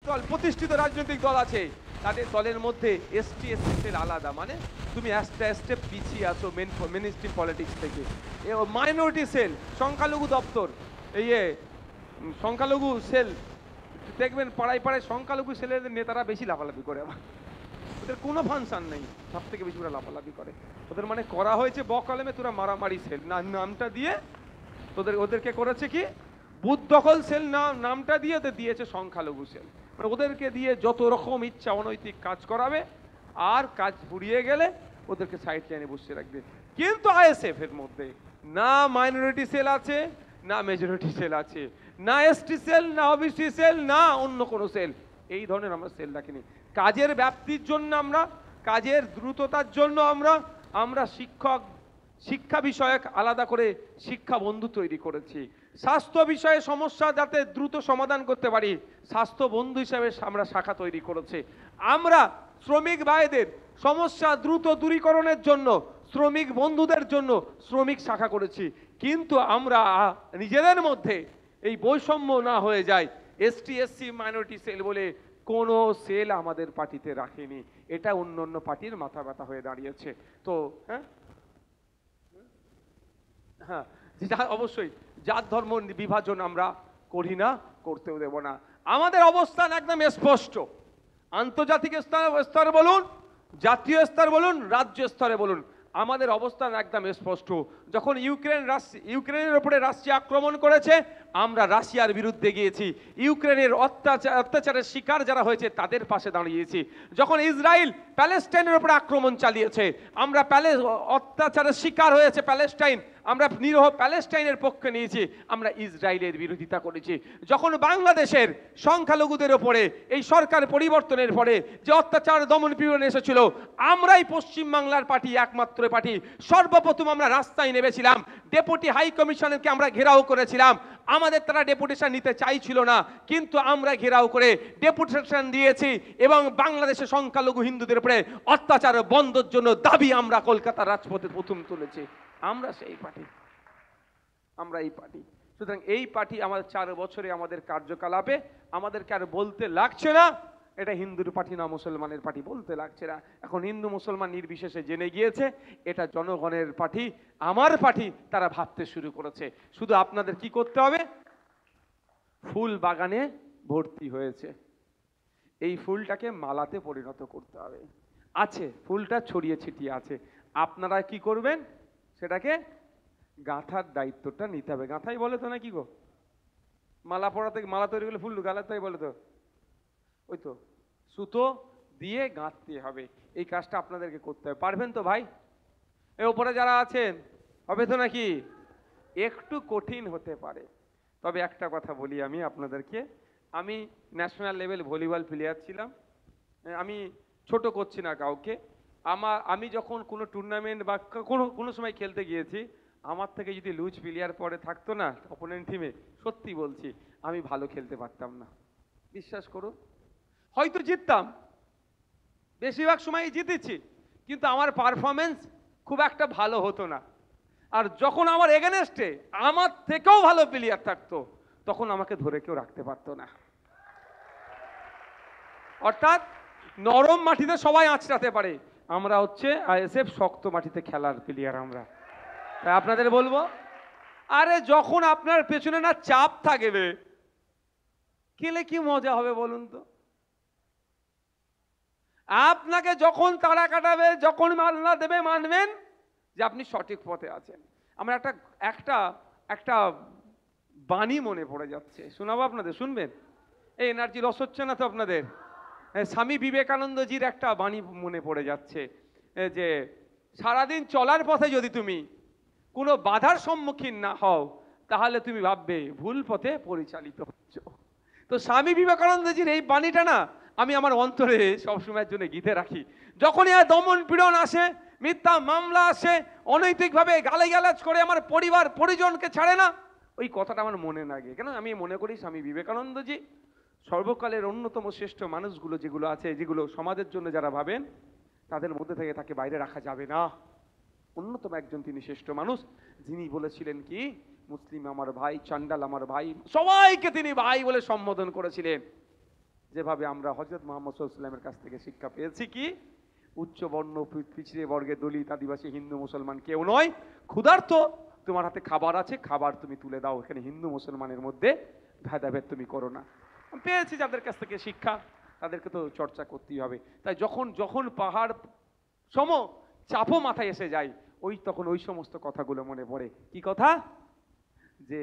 দল প্রতিষ্ঠিত রাজনৈতিক দল আছে, তাদের দলের মধ্যে এসটি এসসি সেল আলাদা, মানে তুমি স্টেপ পিছিয়ে আছো মেন স্ট্রিম পলিটিক্স থেকে। মাইনরিটি সেল, সংখ্যালঘু দপ্তর, এই সংখ্যালঘু সেল, দেখবেন পাড়ায় পাড়ায় সংখ্যালঘু সেলের নেতারা বেশি লাফালাফি করে, আমার ওদের কোনো ফাংশন নেই, সব থেকে বেশি ওরা লাফালাফি করে। ওদের মানে করা হয়েছে বকলমে তোরা মারামারি সেল নামটা দিয়ে, ওদেরকে করেছে কি বুথ দখল সেল নামটা দিয়ে ওদের দিয়েছে সংখ্যালঘু সেল। মানে ওদেরকে দিয়ে যত রকম ইচ্ছা অনৈতিক কাজ করাবে, আর কাজ ফুরিয়ে গেলে ওদেরকে সাইড লাইনে বসিয়ে রাখবে। কিন্তু আইএসএফ এর মধ্যে না মাইনরিটি সেল আছে, না মেজরিটি সেল আছে, না এসটি সেল, না ওবিসি সেল, না অন্য কোনো সেল। এই ধরনের আমরা সেল রাখিনি। কাজের ব্যাপ্তির জন্য আমরা, কাজের দ্রুততার জন্য আমরা শিক্ষা বিষয়ক আলাদা করে শিক্ষা বন্ধু তৈরি করেছি। স্বাস্থ্য বিষয়ে সমস্যা যাতে দ্রুত সমাধান করতে পারি, স্বাস্থ্য বন্ধু হিসাবে আমরা শাখা তৈরি করেছি। আমরা শ্রমিক ভাইদের সমস্যা দ্রুত দূরীকরণের জন্য শ্রমিক বন্ধুদের জন্য শ্রমিক শাখা করেছি। কিন্তু আমরা নিজেদের মধ্যে এই বৈষম্য না হয়ে যায়, এসটি এসসি মাইনরিটি সেল বলে কোনো সেল আমাদের পার্টিতে রাখেনি। এটা অন্য অন্য পার্টির মাথা ব্যথা হয়ে দাঁড়িয়েছে। তো হ্যাঁ, যেটা অবশ্যই জাত ধর্ম বিভাজন আমরা করি না, করতেও দেব না। আমাদের অবস্থান একদম স্পষ্ট। আন্তর্জাতিক স্তরে বলুন, জাতীয় স্তর বলুন, রাজ্য স্তরে বলুন, আমাদের অবস্থান একদম স্পষ্ট। যখন ইউক্রেনের উপরে রাশিয়া আক্রমণ করেছে, আমরা রাশিয়ার বিরুদ্ধে গিয়েছি। ইউক্রেনের অত্যাচারের শিকার যারা হয়েছে তাদের পাশে দাঁড়িয়েছি। যখন ইসরায়েল প্যালেস্টাইনের উপরে আক্রমণ চালিয়েছে, আমরা অত্যাচারের শিকার হয়েছে প্যালেস্টাইন, আমরা নিরীহ প্যালেস্টাইনের পক্ষে নিয়েছি, আমরা ইসরায়েলের বিরোধিতা করেছি। যখন বাংলাদেশের সংখ্যালঘুদের ওপরে এই সরকার পরিবর্তনের পরে যে অত্যাচার দমন পীড়ন এসেছিল, আমরাই পশ্চিম বাংলার পার্টি, একমাত্র পার্টি সর্বপ্রথম আমরা রাস্তায় নেমেছিলাম। ডেপুটি হাই কমিশনারকে আমরা ঘেরাও করেছিলাম। আমাদের তারা ডেপুটেশন নিতে চাইছিল না, কিন্তু আমরা ঘেরাও করে ডেপুটেশন দিয়েছি এবং বাংলাদেশের সংখ্যালঘু হিন্দুদের উপরে অত্যাচার বন্ধের জন্য দাবি আমরা কলকাতার রাজপথে প্রথম তুলেছি। আমরা সেই পার্টি, আমরা এই পার্টি। সুতরাং এই পার্টি আমাদের 4 বছরে আমাদের কার্যকলাপে আমাদেরকে আর বলতে লাগছে না এটা হিন্দুর পার্টি না মুসলমানের পার্টি, বলতে লাগছে না। এখন হিন্দু মুসলমান নির্বিশেষে জেনে গিয়েছে এটা জনগণের পার্টি, আমার পার্টি, তারা ভাবতে শুরু করেছে। শুধু আপনাদের কি করতে হবে? ফুল বাগানে ভর্তি হয়েছে, এই ফুলটাকে মালাতে পরিণত করতে হবে। আছে, ফুলটা ছড়িয়ে ছিটিয়ে আছে, আপনারা কি করবেন? সেটাকে গাঁথার দায়িত্বটা নিতে হবে। গাঁথাই বলে তো, না কি গো? মালা পরাতে, মালা তৈরি করলে ফুল গালাতাই বলে তো, ওই তো সুতো দিয়ে গাঁথতে হবে। এই কাজটা আপনাদেরকে করতে হবে। পারবেন তো ভাই? এ ওপরে যারা আছেন, হবে তো নাকি? একটু কঠিন হতে পারে, তবে একটা কথা বলি আমি আপনাদেরকে, আমি ন্যাশনাল লেভেল ভলিবল প্লেয়ার ছিলাম। আমি ছোট করছি না কাউকে, আমি যখন কোনো টুর্নামেন্ট বা কোনো সময় খেলতে গিয়েছি, আমার থেকে যদি লুজ প্লেয়ার পরে থাকতো না অপোনেন্ট টিমে, সত্যি বলছি আমি ভালো খেলতে পারতাম না। বিশ্বাস করুন, হয়তো জিততাম, বেশিরভাগ সময় জিতেছি, কিন্তু আমার পারফরমেন্স খুব একটা ভালো হতো না। আর যখন আমার এগেনস্টে আমার থেকেও ভালো প্লেয়ার থাকতো, তখন আমাকে ধরে কেউ রাখতে পারতো না। অর্থাৎ নরম মাটিতে সবাই আঁচড়াতে পারে, আমরা হচ্ছে আইএসএফ শক্ত মাটিতে খেলার প্লেয়ার আমরা। তাই আপনাদের বলবো, আরে যখন আপনার পেছনে না চাপ থাকবে, খেলে কি মজা হবে বলুন তো? আপনাকে যখন তাড়া কাটাবে, যখন মাল্লা দেবে, মানবেন যে আপনি সঠিক পথে আছেন। আমার একটা বাণী মনে পড়ে যাচ্ছে, শোনাবো আপনাদের, শুনবেন? এই এনার্জি লস হচ্ছে না তো আপনাদের? স্বামী বিবেকানন্দজির একটা বাণী মনে পড়ে যাচ্ছে, যে সারাদিন চলার পথে যদি তুমি কোনো বাধার সম্মুখীন না হও, তাহলে তুমি ভাববে ভুল পথে পরিচালিত হচ্ছ। তো স্বামী বিবেকানন্দজির এই বাণীটা না আমি আমার অন্তরে সবসময়ের জন্য গীতে রাখি। যখনই আর দমন পীড়ন আসে, মিথ্যা মামলা আসে, অনৈতিকভাবে গালিগালাজ করে আমার পরিবার পরিজনকে ছাড়ে না, ওই কথাটা আমার মনে লাগে। কেন? আমি মনে করি স্বামী বিবেকানন্দজি সর্বকালের অন্যতম শ্রেষ্ঠ মানুষগুলো যেগুলো আছে, যেগুলো সমাজের জন্য যারা ভাবেন, তাদের মধ্যে থেকে তাকে বাইরে রাখা যাবে না। অন্যতম একজন তিনি শ্রেষ্ঠ মানুষ, যিনি বলেছিলেন কি, মুসলিম আমার ভাই, চান্ডাল আমার ভাই, সবাইকে তিনি ভাই বলে সম্বোধন করেছিলেন। যেভাবে আমরা হযরত মুহাম্মদ সাল্লাল্লাহু আলাইহি ওয়াসাল্লামের কাছ থেকে শিক্ষা পেয়েছি কি, উচ্চ বর্ণ পিছিয়ে বর্গে, দলিত, আদিবাসী, হিন্দু মুসলমান কেউ নয়, ক্ষুধার্ত তোমার হাতে খাবার আছে, খাবার তুমি তুলে দাও, এখানে হিন্দু মুসলমানের মধ্যে ভেদাভেদ তুমি করো না। পেয়েছি যাদের কাছ থেকে শিক্ষা, তাদেরকে তো চর্চা করতেই হবে। তাই যখন যখন পাহাড় সম চাপও মাথায় এসে যায়, তখন ওই সমস্ত কথাগুলো মনে পড়ে। কি কথা? যে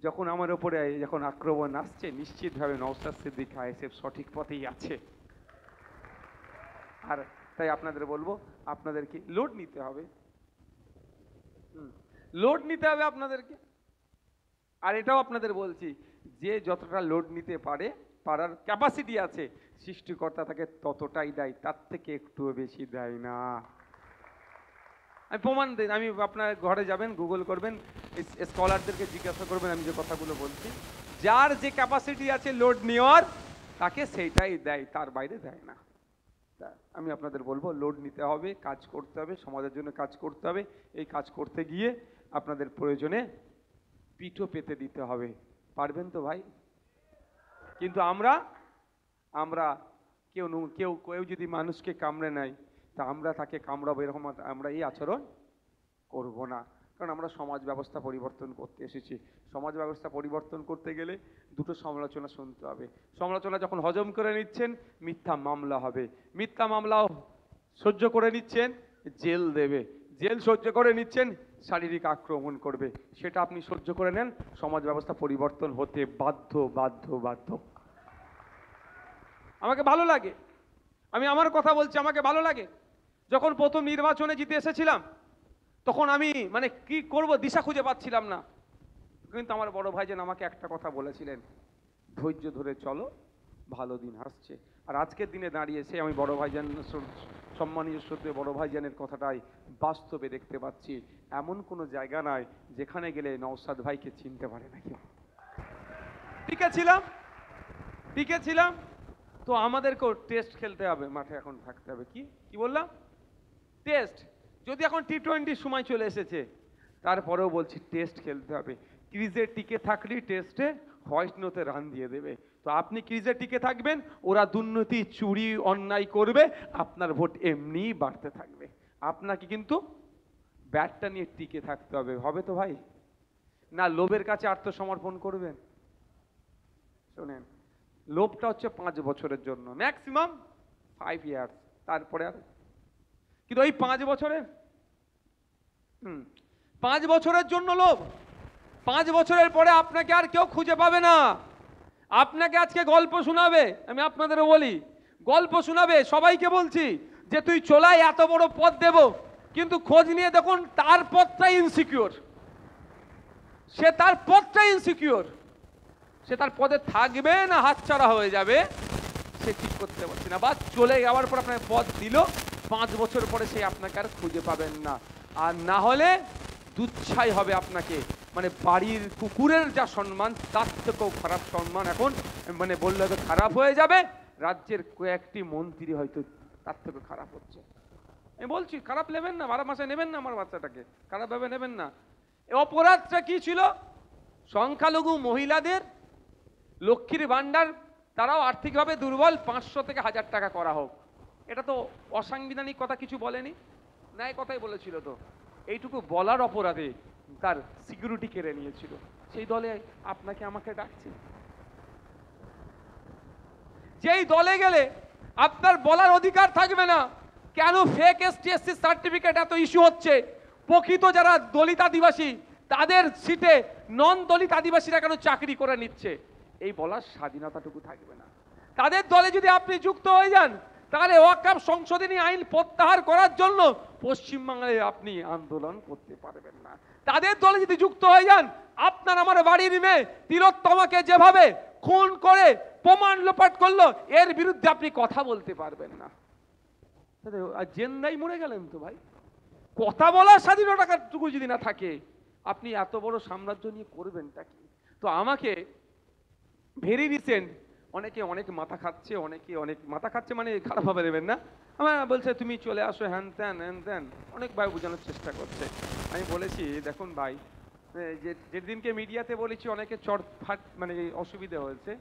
যখন আমার উপরে যখন আক্রমণ আসছে, নিশ্চিতভাবে নওশাদ সিদ্দিকী আইএসএফ সঠিক পথেই আছে। আর তাই আপনাদের বলবো, আপনাদেরকে লোড নিতে হবে, লোড নিতে হবে আপনাদেরকে। আর এটাও আপনাদের বলছি, যে যতটা লোড নিতে পারার ক্যাপাসিটি আছে, সৃষ্টিকর্তা তাকে ততটাই দেয়, তার থেকে একটু বেশি দেয় না। আমি প্রমাণ দিই, আমি আপনার ঘরে যাবেন, গুগল করবেন, স্কলারদেরকে জিজ্ঞাসা করবেন আমি যে কথাগুলো বলছি, যার যে ক্যাপাসিটি আছে লোড নেওয়ার, তাকে সেইটাই দেয়, তার বাইরে দেয় না। আমি আপনাদের বলবো, লোড নিতে হবে, কাজ করতে হবে, সমাজের জন্য কাজ করতে হবে। এই কাজ করতে গিয়ে আপনাদের প্রয়োজনে পিঠও পেতে দিতে হবে। পারবেন তো ভাই? কিন্তু আমরা কেউ কেউ যদি মানুষকে কামড়ে নেয়, তা আমরা তাকে কামড়াবো এরকম আমরা এই আচরণ করব না। কারণ আমরা সমাজ ব্যবস্থা পরিবর্তন করতে এসেছি। সমাজ ব্যবস্থা পরিবর্তন করতে গেলে দুটো সমালোচনা শুনতে হবে। সমালোচনা যখন হজম করে নিচ্ছেন, মিথ্যা মামলা হবে, মিথ্যা মামলাও সহ্য করে নিচ্ছেন, জেল দেবে, জেল সহ্য করে নিচ্ছেন, শারীরিক আক্রমণ করবে, সেটা আপনি সহ্য করে নেন, সমাজ ব্যবস্থা পরিবর্তন হতে বাধ্য বাধ্য বাধ্য। আমাকে ভালো লাগে, আমি আমার কথা বলছি, আমাকে ভালো লাগে। যখন প্রথম নির্বাচনে জিতে এসেছিলাম, তখন আমি কি করব দিশা খুঁজে পাচ্ছিলাম না। কিন্তু আমার বড় ভাইজান আমাকে একটা কথা বলেছিলেন, ধৈর্য ধরে চলো, ভালো দিন আসছে। আর আজকের দিনে দাঁড়িয়ে এসে আমি বড় ভাইজান, সম্মানীয় শ্রদ্ধেয় বড় ভাইজানের কথাটাই বাস্তবে দেখতে পাচ্ছি। এমন কোনো জায়গা নাই যেখানে গেলে নওশাদ ভাইকে চিনতে পারে না কেউ। টিকে ছিলাম। তো আমাদেরকেও টেস্ট খেলতে হবে, মাঠে এখন থাকতে হবে। কি বললাম? টেস্ট। যদি এখন টি20 সময় চলে এসেছে, তারপরেও বলছি টেস্ট খেলতে হবে। ক্রিজে টিকে থাকলেই টেস্টে হোয়াইট নোতে রান দিয়ে দেবে। তো আপনি ক্রিজে টিকে থাকবেন, ওরা দুর্নীতি, চুরি, অন্যায় করবে, আপনার ভোট এমনিই বাড়তে থাকবে। আপনাকে কিন্তু ব্যাটটা নিয়ে টিকে থাকতে হবে। হবে তো ভাই? না লোভের কাছে আত্মসমর্পণ করবেন? শোনেন, লোভটা হচ্ছে 5 বছরের জন্য, ম্যাক্সিমাম 5 ইয়ার্স, তারপরে আর। কিন্তু ওই 5 বছরের 5 বছরের জন্য লোভ, 5 বছরের পরে আপনাকে আর কেউ খুঁজে পাবে না। আপনাকে আজকে গল্প শোনাবে, আমি আপনাদেরও বলি, গল্প শোনাবে, সবাইকে বলছি যে তুই চলাই এত বড় পদ দেব, কিন্তু খোঁজ নিয়ে দেখুন তার পদটাই ইনসিকিউর, সে তার পদটাই ইনসিকিউর, সে তার পদে থাকবে না হাতছাড়া হয়ে যাবে, সে ঠিক করতে পারছে না। বা চলে যাওয়ার পর আপনাকে পদ দিল, 5 বছর পরে সে আপনাকে আর খুঁজে পাবেন না। আর না হলে দুচ্ছাই হবে আপনাকে, বাড়ির কুকুরের যা সম্মান, তার থেকেও খারাপ সম্মান এখন বললে তো খারাপ হয়ে যাবে। রাজ্যের কয়েকটি মন্ত্রী হয়তো তার থেকে খারাপ হচ্ছে। আমি বলছি খারাপ নেবেন না, 12 মাসে নেবেন না, আমার বাচ্চাটাকে খারাপ ভাবে নেবেন না। অপরাধটা কি ছিল? সংখ্যালঘু মহিলাদের লক্ষ্মীর ভান্ডার, তারাও আর্থিকভাবে দুর্বল, 500 থেকে 1000 টাকা করা হোক। এটা তো অসাংবিধানিক কথা কিছু বলেনি, ন্যায় কথাই বলেছিল। তো এইটুকু বলার অপরাধে তার সিকিউরিটি কেড়ে নিয়েছিল। সেই দলে আপনাকে আমাকে ডাকছে। যেই দলে গেলে আপনার বলার অধিকার থাকবে না। কেন ফেক এসটি/এসসি সার্টিফিকেট এত ইস্যু হচ্ছে? প্রকৃত যারা দলিত আদিবাসী, তাদের সিটে নন দলিত আদিবাসীরা কেন চাকরি করে নিচ্ছে, এই বলার স্বাধীনতাটুকু থাকবে না। তাদের দলে যদি আপনি যুক্ত হয়ে যান, তাহলে ওয়াকফ সংশোধনী আইন প্রত্যাহার করার জন্য পশ্চিমবাংলায় আপনি আন্দোলন করতে পারবেন না। তাদের দলে যদি যুক্ত হয়ে যান, আপনার আমার বাড়ির মেয়ে তিলোত্তমাকে যেভাবে খুন করে প্রমাণ লোপাট করলো, এর বিরুদ্ধে আপনি কথা বলতে পারবেন না। জেন্দাই মরে গেলেন তো ভাই। কথা বলার স্বাধীনতাটুকু যদি না থাকে, আপনি এত বড় সাম্রাজ্য নিয়ে করবেনটা কি? তো আমাকে ভেরি রিসেন্ট অনেক মাথা খাচ্ছে, অনেক মাথা খাচ্ছে, খারাপভাবে নেবেন না। আমার বলছে তুমি চলে আসো, হ্যান ত্যান, অনেক ভাই বোঝানোর চেষ্টা করছে। আমি বলেছি দেখুন ভাই, যেদিনকে মিডিয়াতে বলেছি অনেকে চট ফাট অসুবিধা হয়েছে,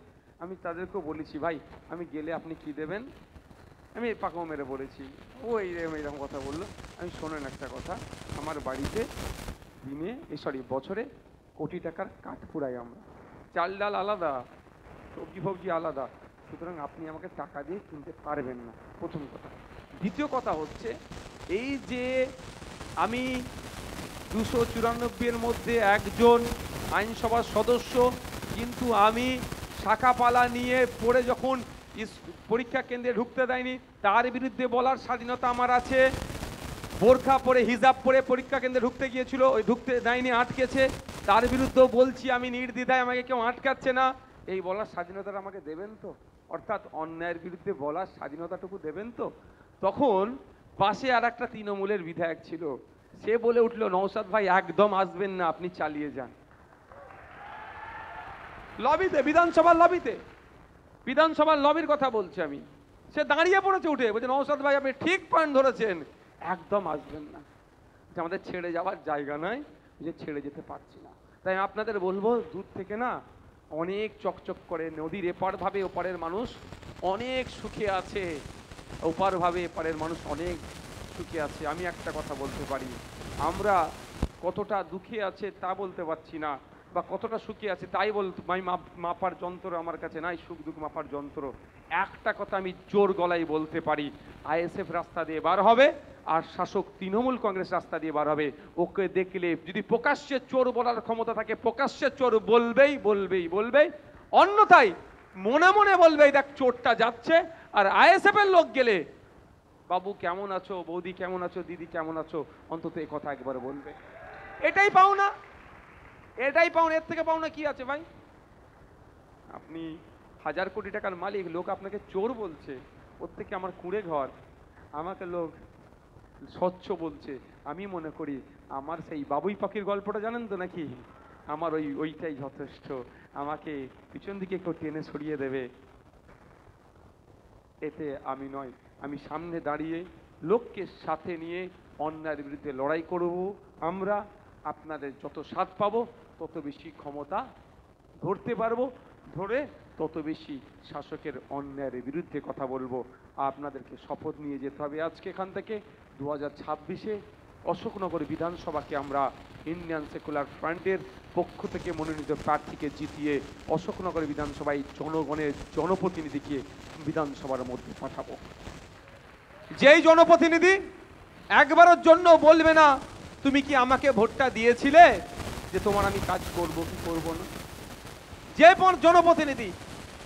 আমি তাদেরকেও বলেছি, ভাই আমি গেলে আপনি কি দেবেন? আমি পাকাও মেরে বলেছি, ও এইরকম কথা বললো। আমি শোনেন একটা কথা, আমার বাড়িতে দিনে বছরে কোটি টাকার কাঠ পুরাই আমরা, চাল ডাল আলাদা, সবজি ফবজি আলাদা, সুতরাং আপনি আমাকে টাকা দিয়ে কিনতে পারবেন না, প্রথম কথা। দ্বিতীয় কথা হচ্ছে এই যে আমি 294 মধ্যে একজন আইনসভার সদস্য, কিন্তু আমি শাখাপালা নিয়ে পড়ে যখন পরীক্ষা কেন্দ্রে ঢুকতে দেয়নি তার বিরুদ্ধে বলার স্বাধীনতা আমার আছে। বোরখা পরে হিজাব পরে পরীক্ষা কেন্দ্রে ঢুকতে গিয়েছিল, ওই ঢুকতে দেয়নি, আটকেছে, তার বিরুদ্ধেও বলছি আমি নির্দ্বিধায়, আমাকে কেউ আটকাচ্ছে না, এই বলার স্বাধীনতাটা আমাকে দেবেন তো? অর্থাৎ অন্যায়ের বিরুদ্ধে বলার স্বাধীনতাটুকু দেবেন তো? তখন পাশে আর একটা তৃণমূলের বিধায়ক ছিল, সে বলে উঠলো, নওশাদ ভাই একদম আসবেন না, আপনি চালিয়ে যান। লবিতে, বিধানসভার লবির কথা বলছি আমি। সে দাঁড়িয়ে পড়েছে উঠে, বলছে নওশাদ ভাই আপনি ঠিক পয়েন্ট ধরেছেন, একদম আসবেন না, যে আমাদের ছেড়ে যাওয়ার জায়গা নয়, যে ছেড়ে যেতে পারছি না। তাই আপনাদের বলবো, দূর থেকে না অনেক চকচক করে, নদীর এপার ভাবে ওপারের মানুষ অনেক সুখে আছে, ওপার ভাবে এপারের মানুষ অনেক সুখে আছে। আমি একটা কথা বলতে পারি, আমরা কতটা দুঃখে আছে তা বলতে পারছি না, বা কতটা সুখে আছে তাই মাপার যন্ত্র আমার কাছে নাই, সুখ দুঃখ মাপার যন্ত্র। একটা কথা আমি জোর গলায় বলতে পারি, আইএসএফ রাস্তা দিয়ে বার হবে, আর শাসক তৃণমূল কংগ্রেস রাস্তা দিয়ে বার হবে। ওকে দেখলে যদি প্রকাশ্যে চোর বলার ক্ষমতা থাকে, প্রকাশ্যে চোর বলবেই, অন্যথায় মনে মনে বলবে দেখ চোরটা যাচ্ছে। আর আইএসএফ এর লোক গেলে, বাবু কেমন আছো, বৌদি কেমন আছো, দিদি কেমন আছো, অন্তত এই কথা একবার বলবে। এটাই পাওনা, এর থেকে পাওনা কি আছে ভাই? আপনি 1000 কোটি টাকার মালিক, লোক আপনাকে চোর বলছে, ওর থেকে আমার কুঁড়ে ঘর, আমাকে লোক স্বচ্ছ বলছে। আমি মনে করি আমার সেই বাবুই পাখির গল্পটা জানেন তো নাকি, আমার ওইটাই যথেষ্ট, আমাকে পিছন দিকে একটু টেনে সরিয়ে দেবে, এতে আমি নয়, আমি সামনে দাঁড়িয়ে লোককে সাথে নিয়ে অন্যায়ের বিরুদ্ধে লড়াই করব। আমরা আপনাদের যত সাথ পাবো তত বেশি ক্ষমতা ধরতে পারবো, ধরে তত বেশি শাসকের অন্যায়ের বিরুদ্ধে কথা বলবো। আপনাদেরকে শপথ নিয়ে যেতে হবে আজকে এখান থেকে। 2026-এ অশোকনগর বিধানসভাকে আমরা ইন্ডিয়ান সেকুলার ফ্রন্টের পক্ষ থেকে মনোনীত প্রার্থীকে জিতিয়ে অশোকনগর বিধানসভায় জনগণের জনপ্রতিনিধিকে বিধানসভার মধ্যে পাঠাবো। যেই জনপ্রতিনিধি একবারের জন্য বলবে না তুমি কি আমাকে ভোটটা দিয়েছিলে, যে তোমার আমি কাজ করব কি করব না। যে জনপ্রতিনিধি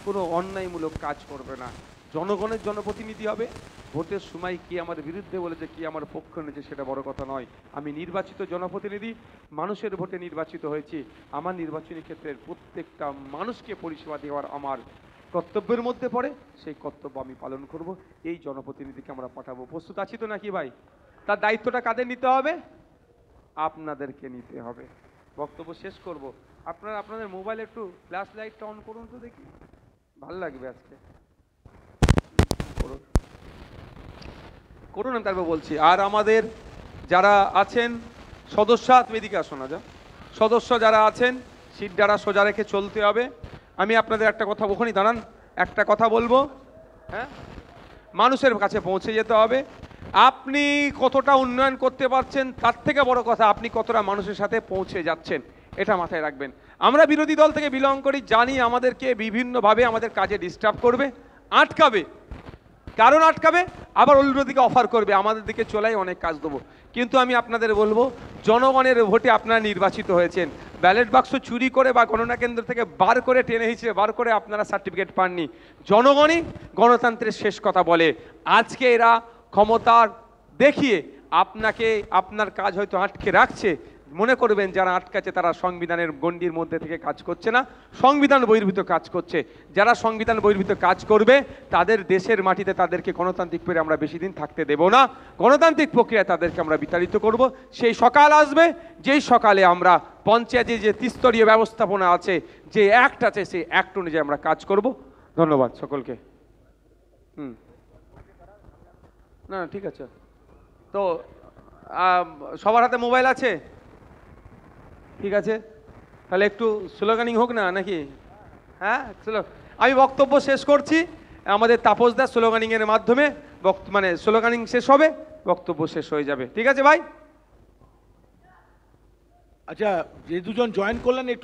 কোনো অন্যায়মূলক কাজ করবে না, জনগণের জনপ্রতিনিধি হবে। ভোটের সময় কি আমার বিরুদ্ধে বলেছে, কি আমার পক্ষ নিয়েছে সেটা বড় কথা নয়। আমি নির্বাচিত জনপ্রতিনিধি, মানুষের ভোটে নির্বাচিত হয়েছি। আমার নির্বাচনী ক্ষেত্রের প্রত্যেকটা মানুষকে পরিষেবা দেওয়ার আমার কর্তব্যের মধ্যে পড়ে, সেই কর্তব্য আমি পালন করব। এই জনপ্রতিনিধিকে আমরা পাঠাবো। প্রস্তুত আছি তো নাকি ভাই? তার দায়িত্বটা কাদের নিতে হবে? আপনাদেরকে নিতে হবে। বক্তব্য শেষ করব। আপনারা আপনাদের মোবাইলে একটু ফ্ল্যাশ লাইটটা অন করুন তো দেখি, ভালো লাগবে আজকে। করুন, আমি তারপর বলছি। আর আমাদের যারা আছেন সদস্য, তুমি এদিকে আসো না, যা সদস্য যারা আছেন সিট দ্বারা সোজা রেখে চলতে হবে। আমি আপনাদের একটা কথা, ওখানেই দাঁড়ান, একটা কথা বলবো, হ্যাঁ, মানুষের কাছে পৌঁছে যেতে হবে। আপনি কতটা উন্নয়ন করতে পারছেন তার থেকে বড় কথা আপনি কতটা মানুষের সাথে পৌঁছে যাচ্ছেন, এটা মাথায় রাখবেন। আমরা বিরোধী দল থেকে বিলং করি, জানি আমাদেরকে বিভিন্নভাবে আমাদের কাজে ডিস্টার্ব করবে, আটকাবে, কারণ আটকাবে, আবার অন্যদিকে অফার করবে আমাদের দিকে চলাই অনেক কাজ দেবো। কিন্তু আমি আপনাদের বলবো, জনগণের ভোটে আপনারা নির্বাচিত হয়েছেন। ব্যালট বাক্স চুরি করে বা গণনা কেন্দ্র থেকে বার করে টেনে হিঁচড়ে বার করে আপনারা সার্টিফিকেট পাননি। জনগণই গণতন্ত্রের শেষ কথা বলে। আজকে এরা ক্ষমতার দেখিয়ে আপনাকে, আপনার কাজ হয়তো আটকে রাখছে, মনে করবেন যারা আটকাচ্ছে তারা সংবিধানের গণ্ডির মধ্যে থেকে কাজ করছে না, সংবিধান বহির্ভূত কাজ করছে। যারা সংবিধান বহির্ভূত কাজ করবে তাদের দেশের মাটিতে তাদেরকে গণতান্ত্রিক প্রক্রিয়া আমরা বেশি দিন থাকতে দেব না, গণতান্ত্রিক প্রক্রিয়া তাদেরকে আমরা বিতাড়িত করব। সেই সকাল আসবে যেই সকালে আমরা পঞ্চায়েতে যে ত্রিস্তরীয় ব্যবস্থাপনা আছে, যে অ্যাক্ট আছে, সেই অ্যাক্ট অনুযায়ী আমরা কাজ করব। ধন্যবাদ সকলকে। না ঠিক আছে, তো সবার হাতে মোবাইল আছে, ঠিক আছে, তাহলে একটু স্লোগানিং হোক না নাকি? হ্যাঁ, চলো। আমি বক্তব্য শেষ করছি। আমাদের তাপসদা স্লোগানিংয়ের মাধ্যমে মানে স্লোগানিং শেষ হবে, বক্তব্য শেষ হয়ে যাবে। ঠিক আছে ভাই? আচ্ছা, যে দুজন জয়েন করলেন একটু